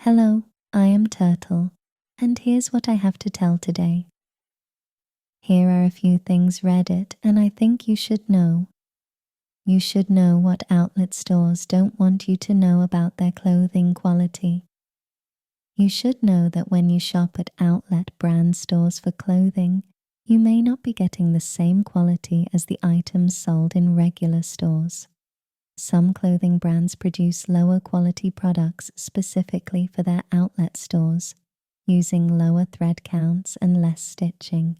Hello, I am Turtle, and here's what I have to tell today. Here are a few things Reddit and I think you should know. You should know what outlet stores don't want you to know about their clothing quality. You should know that when you shop at outlet brand stores for clothing, you may not be getting the same quality as the items sold in regular stores. Some clothing brands produce lower quality products specifically for their outlet stores, using lower thread counts and less stitching.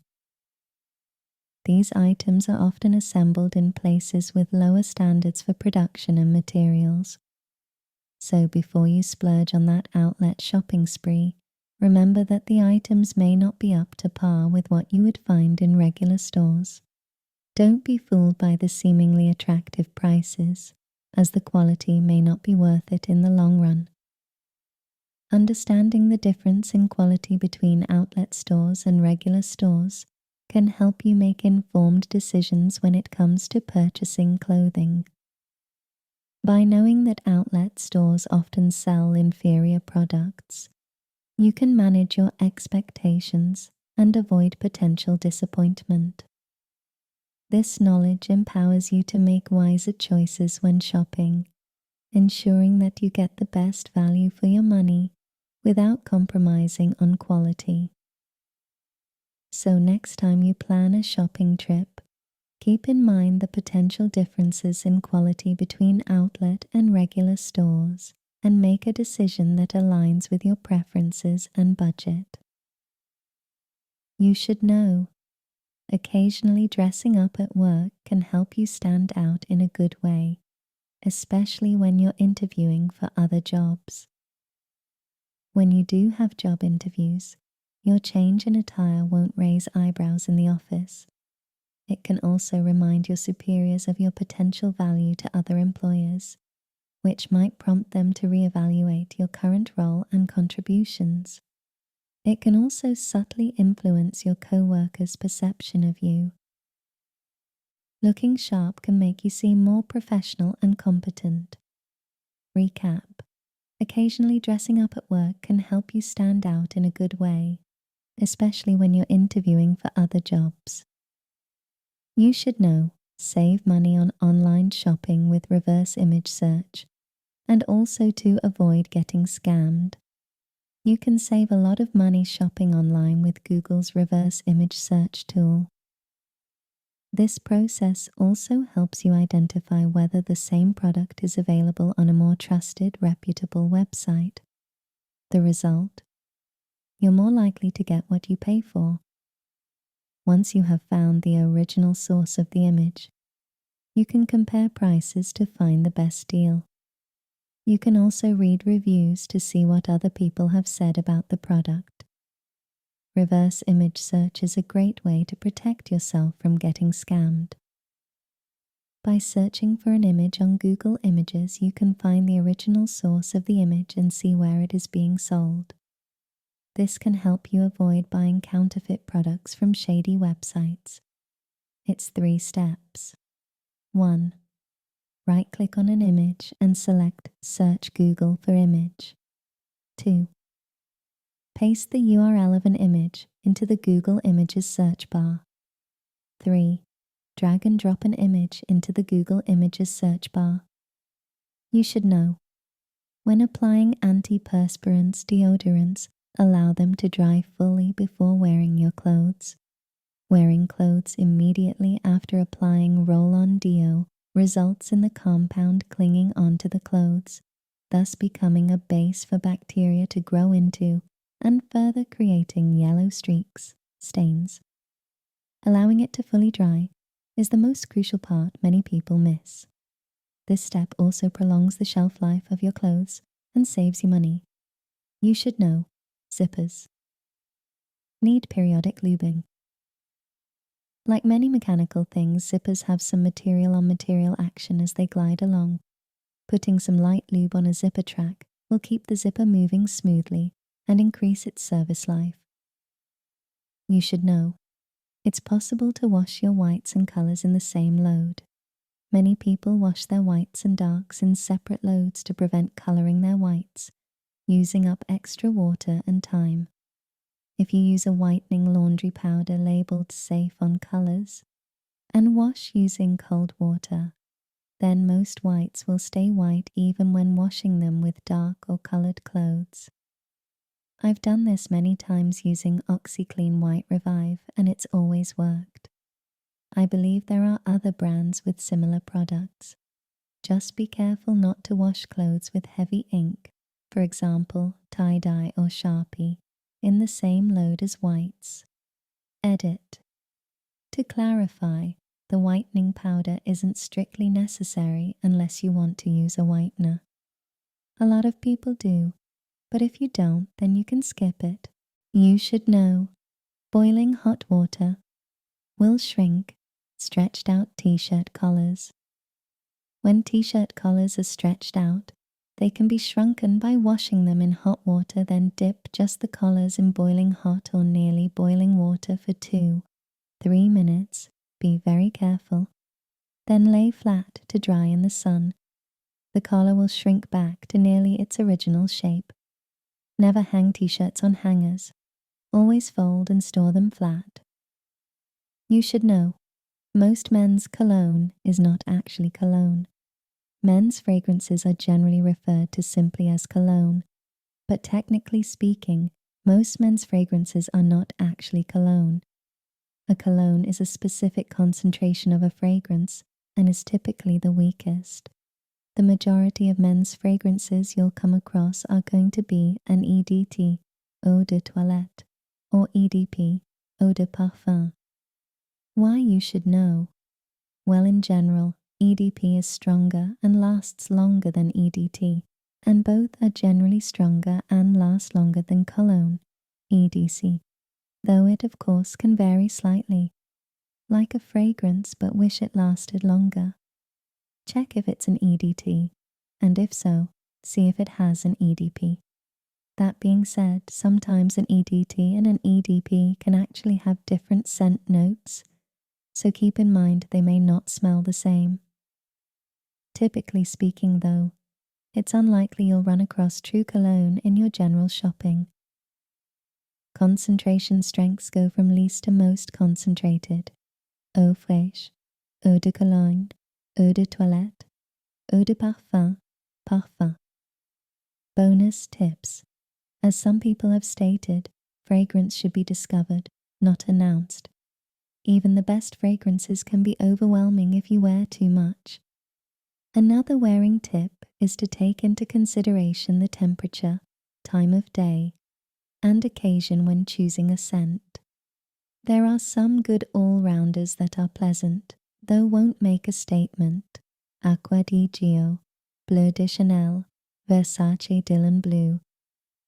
These items are often assembled in places with lower standards for production and materials. So before you splurge on that outlet shopping spree, remember that the items may not be up to par with what you would find in regular stores. Don't be fooled by the seemingly attractive prices, as the quality may not be worth it in the long run. Understanding the difference in quality between outlet stores and regular stores can help you make informed decisions when it comes to purchasing clothing. By knowing that outlet stores often sell inferior products, you can manage your expectations and avoid potential disappointment. This knowledge empowers you to make wiser choices when shopping, ensuring that you get the best value for your money without compromising on quality. So next time you plan a shopping trip, keep in mind the potential differences in quality between outlet and regular stores and make a decision that aligns with your preferences and budget. You should know. Occasionally dressing up at work can help you stand out in a good way, especially when you're interviewing for other jobs. When you do have job interviews, your change in attire won't raise eyebrows in the office. It can also remind your superiors of your potential value to other employers, which might prompt them to reevaluate your current role and contributions. It can also subtly influence your co-workers' perception of you. Looking sharp can make you seem more professional and competent. Recap: occasionally dressing up at work can help you stand out in a good way, especially when you're interviewing for other jobs. You should know, save money on online shopping with reverse image search, and also to avoid getting scammed. You can save a lot of money shopping online with Google's reverse image search tool. This process also helps you identify whether the same product is available on a more trusted, reputable website. The result? You're more likely to get what you pay for. Once you have found the original source of the image, you can compare prices to find the best deal. You can also read reviews to see what other people have said about the product. Reverse image search is a great way to protect yourself from getting scammed. By searching for an image on Google Images, you can find the original source of the image and see where it is being sold. This can help you avoid buying counterfeit products from shady websites. It's 3 steps. 1. Right-click on an image and select Search Google for image. 2. Paste the URL of an image into the Google Images search bar. 3. Drag and drop an image into the Google Images search bar. You should know. When applying antiperspirant deodorants, allow them to dry fully before wearing your clothes. Wearing clothes immediately after applying roll-on deo results in the compound clinging onto the clothes, thus becoming a base for bacteria to grow into and further creating yellow streaks, stains. Allowing it to fully dry is the most crucial part many people miss. This step also prolongs the shelf life of your clothes and saves you money. You should know. Zippers. Need periodic lubing. Like many mechanical things, zippers have some material-on-material action as they glide along. Putting some light lube on a zipper track will keep the zipper moving smoothly and increase its service life. You should know. It's possible to wash your whites and colors in the same load. Many people wash their whites and darks in separate loads to prevent coloring their whites, using up extra water and time. If you use a whitening laundry powder labeled safe on colors and wash using cold water, then most whites will stay white even when washing them with dark or colored clothes. I've done this many times using OxyClean White Revive and it's always worked. I believe there are other brands with similar products. Just be careful not to wash clothes with heavy ink, for example, tie-dye or Sharpie, in the same load as whites. Edit. To clarify, the whitening powder isn't strictly necessary unless you want to use a whitener. A lot of people do, but if you don't, then you can skip it. You should know, boiling hot water will shrink stretched out t-shirt collars. When t-shirt collars are stretched out, they can be shrunken by washing them in hot water, then dip just the collars in boiling hot or nearly boiling water for 2-3 minutes. Be very careful. Then lay flat to dry in the sun. The collar will shrink back to nearly its original shape. Never hang t-shirts on hangers. Always fold and store them flat. You should know, most men's cologne is not actually cologne. Men's fragrances are generally referred to simply as cologne, but technically speaking, most men's fragrances are not actually cologne. A cologne is a specific concentration of a fragrance and is typically the weakest. The majority of men's fragrances you'll come across are going to be an EDT, eau de toilette, or EDP, eau de parfum. Why you should know? Well, in general, EDP is stronger and lasts longer than EDT, and both are generally stronger and last longer than cologne, EDC, though it of course can vary slightly. Like a fragrance, but wish it lasted longer. Check if it's an EDT, and if so, see if it has an EDP. That being said, sometimes an EDT and an EDP can actually have different scent notes, so keep in mind they may not smell the same. Typically speaking though, it's unlikely you'll run across true cologne in your general shopping. Concentration strengths go from least to most concentrated. Eau fraîche, eau de cologne, eau de toilette, eau de parfum, parfum. Bonus tips. As some people have stated, fragrance should be discovered, not announced. Even the best fragrances can be overwhelming if you wear too much. Another wearing tip is to take into consideration the temperature, time of day, and occasion when choosing a scent. There are some good all-rounders that are pleasant, though won't make a statement. Acqua di Gio, Bleu de Chanel, Versace Dylan Blue,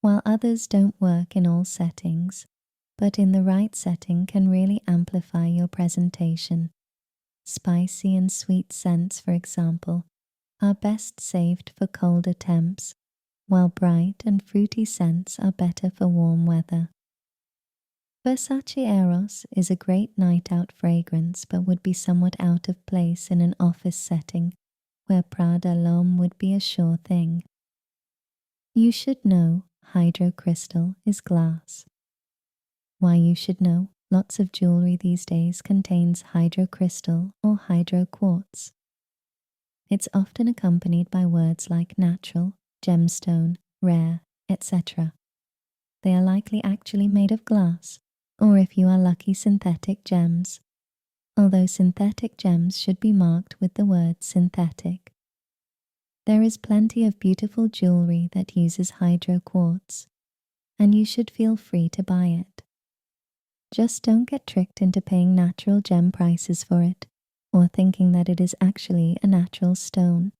while others don't work in all settings, but in the right setting can really amplify your presentation. Spicy and sweet scents, for example, are best saved for colder temps, while bright and fruity scents are better for warm weather. Versace Eros is a great night-out fragrance but would be somewhat out of place in an office setting where Prada L'Homme would be a sure thing. You should know hydrocrystal is glass. Why you should know, lots of jewelry these days contains hydrocrystal or hydroquartz. It's often accompanied by words like natural, gemstone, rare, etc. They are likely actually made of glass, or if you are lucky, synthetic gems, although synthetic gems should be marked with the word synthetic. There is plenty of beautiful jewelry that uses hydroquartz, and you should feel free to buy it. Just don't get tricked into paying natural gem prices for it, or thinking that it is actually a natural stone.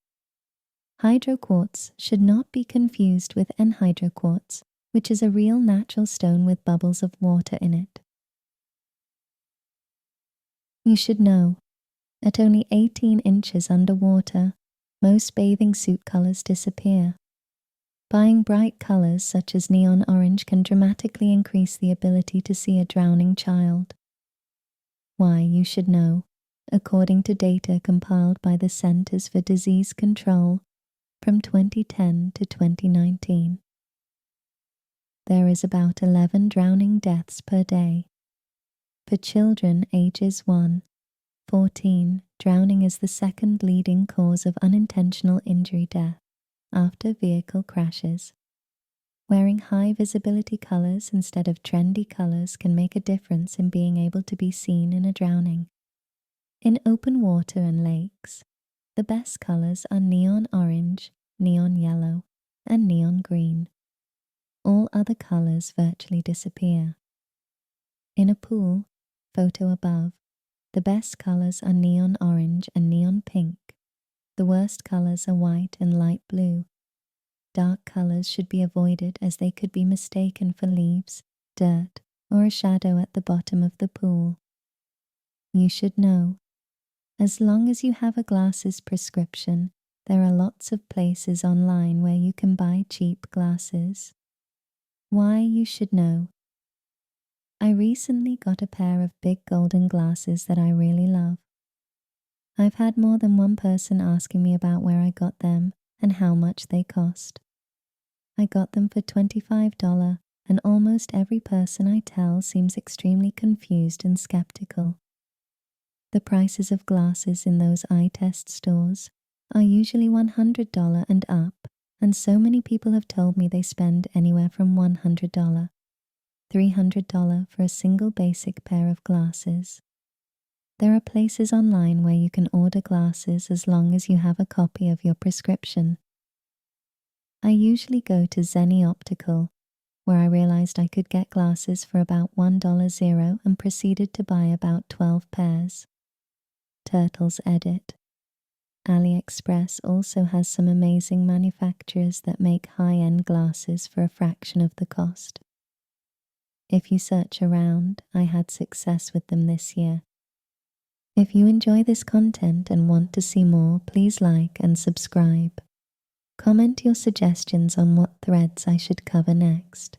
Hydroquartz should not be confused with anhydroquartz, which is a real natural stone with bubbles of water in it. You should know, at only 18 inches underwater, most bathing suit colors disappear. Buying bright colors such as neon orange can dramatically increase the ability to see a drowning child. Why you should know, according to data compiled by the Centers for Disease Control from 2010 to 2019. there is about 11 drowning deaths per day. For children ages 1–14, drowning is the second leading cause of unintentional injury death after vehicle crashes. Wearing high visibility colors instead of trendy colors can make a difference in being able to be seen in a drowning. In open water and lakes, the best colors are neon orange, neon yellow, and neon green. All other colors virtually disappear. In a pool, photo above, the best colors are neon orange and neon pink. The worst colors are white and light blue. Dark colors should be avoided as they could be mistaken for leaves, dirt, or a shadow at the bottom of the pool. You should know. As long as you have a glasses prescription, there are lots of places online where you can buy cheap glasses. Why you should know. I recently got a pair of big golden glasses that I really love. I've had more than one person asking me about where I got them and how much they cost. I got them for $25, and almost every person I tell seems extremely confused and skeptical. The prices of glasses in those eye test stores are usually $100 and up, and so many people have told me they spend anywhere from $100, $300 for a single basic pair of glasses. There are places online where you can order glasses as long as you have a copy of your prescription. I usually go to Zenni Optical, where I realized I could get glasses for about $1 and proceeded to buy about 12 pairs. Turtles Edit. AliExpress also has some amazing manufacturers that make high-end glasses for a fraction of the cost. If you search around, I had success with them this year. If you enjoy this content and want to see more, please like and subscribe. Comment your suggestions on what threads I should cover next.